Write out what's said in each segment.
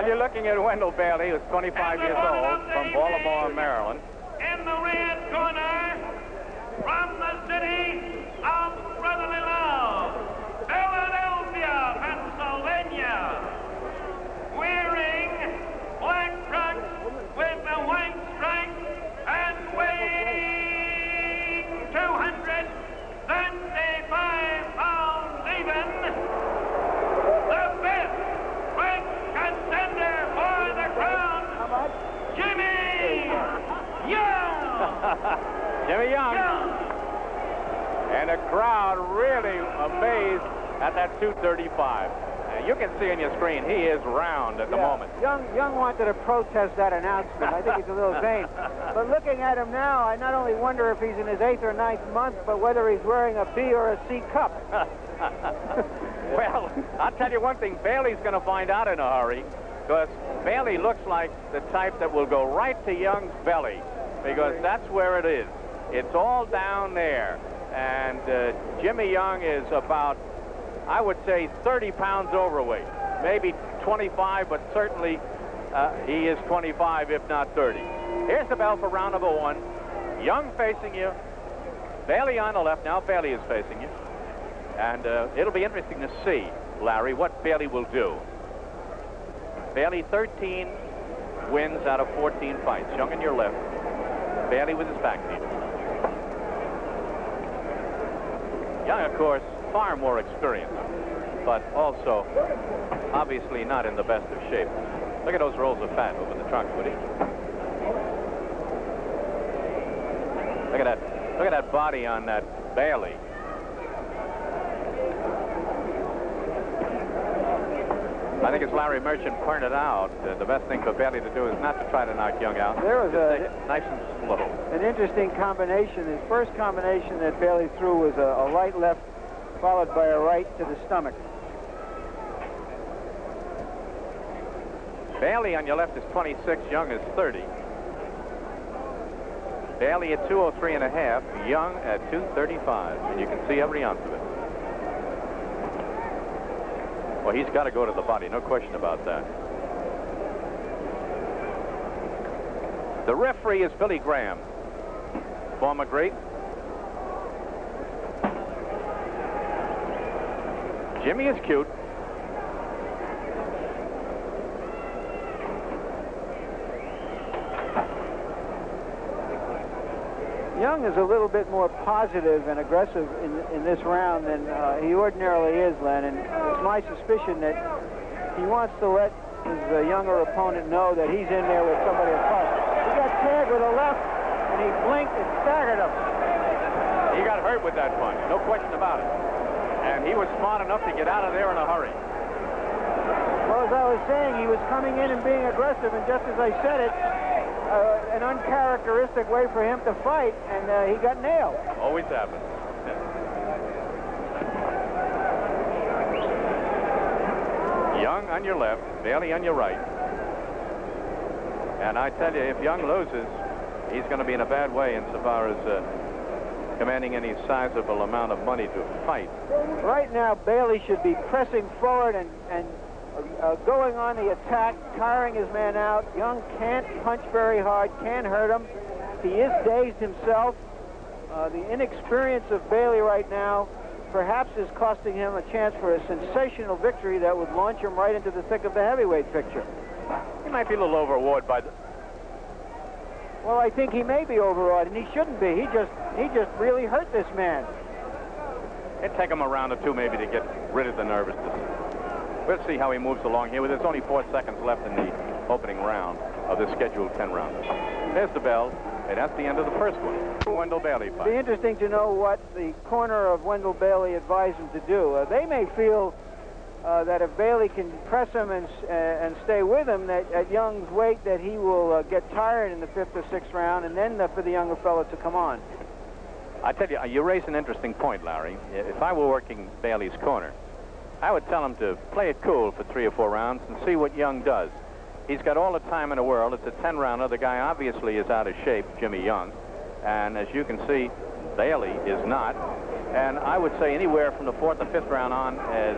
you're looking at Wendell Bailey, who's 25 years old, from Baltimore, Maryland. In the red corner, from the city of brotherly love, Philadelphia, Pennsylvania, wearing black trunks with the white stripes and weighing 275 pounds even, the fifth ranked contender for the crown, Jimmy Young. Jimmy Young. And the crowd really amazed at that 235. You can see on your screen, he is round at the moment. Young wanted to protest that announcement. I think he's a little vain. But looking at him now, I not only wonder if he's in his 8th or 9th month, but whether he's wearing a B or a C cup. Well, I'll tell you one thing, Bailey's going to find out in a hurry, because Bailey looks like the type that will go right to Young's belly, because that's where it is. It's all down there. And Jimmy Young is about, I would say, 30 pounds overweight. Maybe 25, but certainly he is 25, if not 30. Here's the bell for round number 1. Young facing you. Bailey on the left. Now Bailey is facing you. And it'll be interesting to see, Larry, what Bailey will do. Bailey 13 wins out of 14 fights. Young on your left. Bailey with his back knee. Young, of course, far more experienced, but also obviously not in the best of shape. Look at those rolls of fat over the trunk, Woody. Look at that body on that Bailey. I think as Larry Merchant pointed out, the best thing for Bailey to do is not to try to knock Young out. There was nice and slow. An interesting combination. His first combination that Bailey threw was a right left followed by a right to the stomach. Bailey on your left is 26, Young is 30. Bailey at 203.5, Young at 235, and you can see every ounce of it. Well, he's got to go to the body, no question about that. The referee is Billy Graham, former great. Jimmy is cute. Young is a little bit more positive and aggressive in this round than he ordinarily is, Len, and it's my suspicion that he wants to let his younger opponent know that he's in there with somebody to fight. He got tagged with a left, and he blinked and staggered him. He got hurt with that punch, no question about it. And he was smart enough to get out of there in a hurry. Well, as I was saying, he was coming in and being aggressive, and just as I said it, an uncharacteristic way for him to fight, and he got nailed. Always happens. Young on your left, Bailey on your right. And I tell you, if Young loses, he's going to be in a bad way insofar as commanding any sizable amount of money to fight. Right now, Bailey should be pressing forward and going on the attack, tiring his man out. Young can't punch very hard, can't hurt him. He is dazed himself. The inexperience of Bailey right now perhaps is costing him a chance for a sensational victory that would launch him right into the thick of the heavyweight picture. He might be a little overawed by the... Well, I think he may be overawed, and he shouldn't be. He just really hurt this man. It'd take him a round or two maybe to get rid of the nervousness. We'll see how he moves along here. There's only 4 seconds left in the opening round of the scheduled 10-rounder. There's the bell, and that's the end of the first one. Wendell Bailey fight. It'd be interesting to know what the corner of Wendell Bailey advised him to do. They may feel that if Bailey can press him and stay with him, that at Young's weight, that he will get tired in the 5th or 6th round, and then for the younger fellow to come on. I tell you, you raise an interesting point, Larry. If I were working Bailey's corner, I would tell him to play it cool for 3 or 4 rounds and see what Young does. He's got all the time in the world. It's a 10-rounder. The guy obviously is out of shape, Jimmy Young. And as you can see, Bailey is not. And I would say anywhere from the 4th or 5th round on, as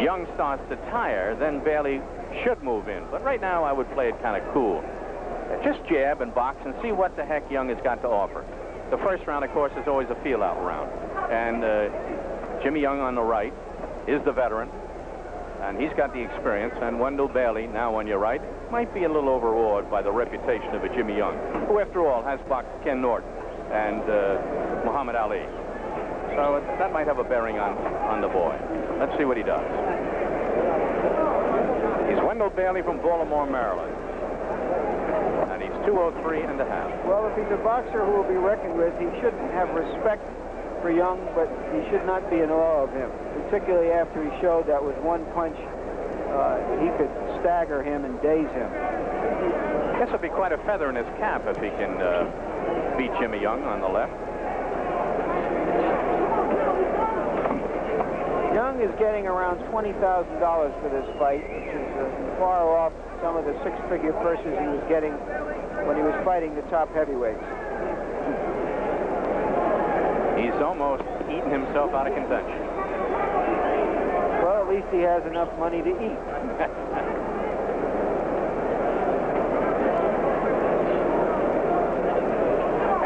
Young starts to tire, then Bailey should move in. But right now, I would play it kind of cool. Just jab and box and see what the heck Young has got to offer. The first round, of course, is always a feel-out round. And Jimmy Young on the right is the veteran, and he's got the experience. And Wendell Bailey, now on your right, might be a little overawed by the reputation of a Jimmy Young, who, after all, has boxed Ken Norton and Muhammad Ali. So that might have a bearing on the boy. Let's see what he does. He's Wendell Bailey from Baltimore, Maryland. And he's 203.5. Well, if he's a boxer who will be reckoned with, he shouldn't have respect for Young, but he should not be in awe of him, particularly after he showed that with one punch he could stagger him and daze him. I guess it'll be quite a feather in his cap if he can beat Jimmy Young on the left. Young is getting around $20,000 for this fight, which is far off some of the six-figure purses he was getting when he was fighting the top heavyweights. He's almost eaten himself out of contention. Well, at least he has enough money to eat.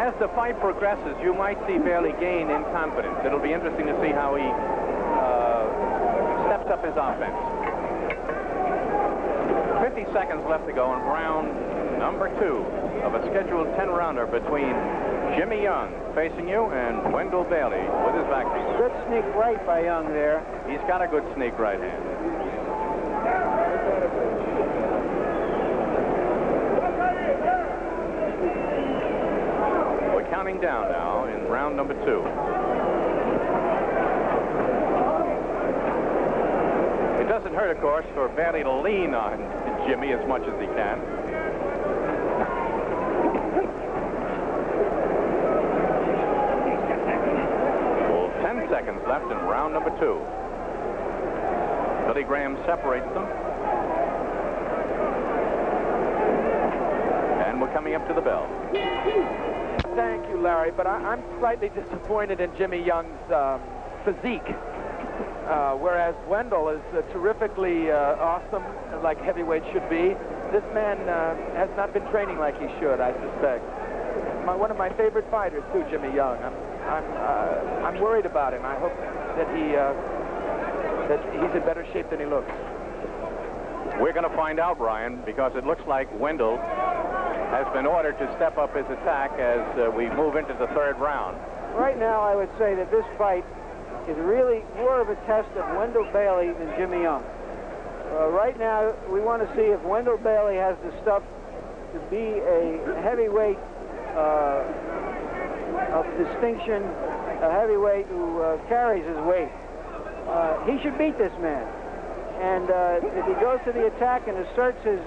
As the fight progresses, you might see Bailey gain in confidence. It'll be interesting to see how he steps up his offense. 50 seconds left to go in round number 2 of a scheduled 10-rounder between Jimmy Young facing you and Wendell Bailey with his back hand. Good sneak right by Young there. He's got a good sneak right hand. We're counting down now in round number 2. It doesn't hurt, of course, for Bailey to lean on Jimmy as much as he can. Well, 10 seconds left in round number 2. Billy Graham separates them. And we're coming up to the bell. Thank you, Larry, but I'm slightly disappointed in Jimmy Young's physique. Whereas Wendell is terrifically awesome, like heavyweight should be. This man has not been training like he should, I suspect. One of my favorite fighters, too, Jimmy Young. I'm worried about him. I hope that he's in better shape than he looks. We're going to find out, Brian, because it looks like Wendell has been ordered to step up his attack as we move into the 3rd round. Right now, I would say that this fight is really more of a test of Wendell Bailey than Jimmy Young. Right now, we want to see if Wendell Bailey has the stuff to be a heavyweight of distinction, a heavyweight who carries his weight. He should beat this man. And if he goes to the attack and asserts his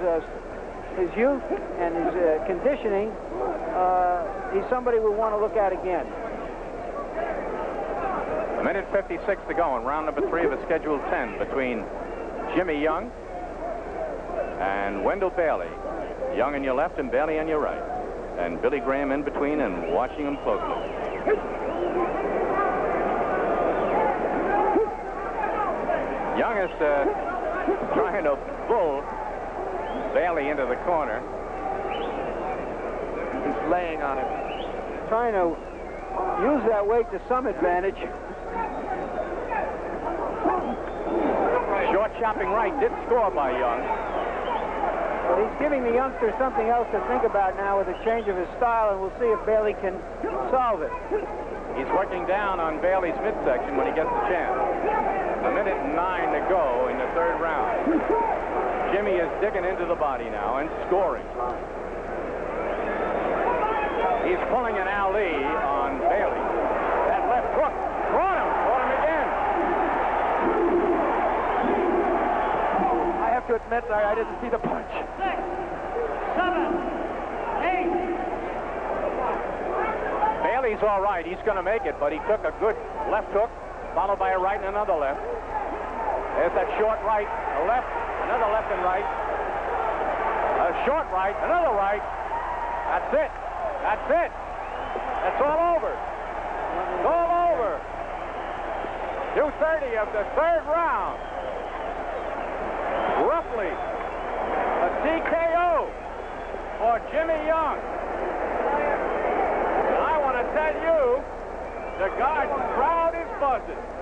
youth and his conditioning, he's somebody we want to look at again. A minute 56 to go in round number 3 of a scheduled 10 between Jimmy Young and Wendell Bailey. Young on your left and Bailey on your right. And Billy Graham in between and watching him closely. Young is trying to bull Bailey into the corner. He's laying on him. Trying to use that weight to some advantage. Short chopping right did score by Young. But he's giving the youngster something else to think about now with a change of his style, and we'll see if Bailey can solve it. He's working down on Bailey's midsection when he gets the chance. A minute 9 to go in the 3rd round. Jimmy is digging into the body now and scoring. He's pulling an Ali on Bailey. That left hook caught him again. I have to admit, Larry, I didn't see the punch. 6, 7, 8. Bailey's all right. He's going to make it, but he took a good left hook, followed by a right and another left. There's that short right, a left, another left and right. A short right, another right. That's it. That's it. That's all over. It's all over. 2:30 of the 3rd round. Roughly TKO for Jimmy Young. And I want to tell you, the Garden crowd is buzzing.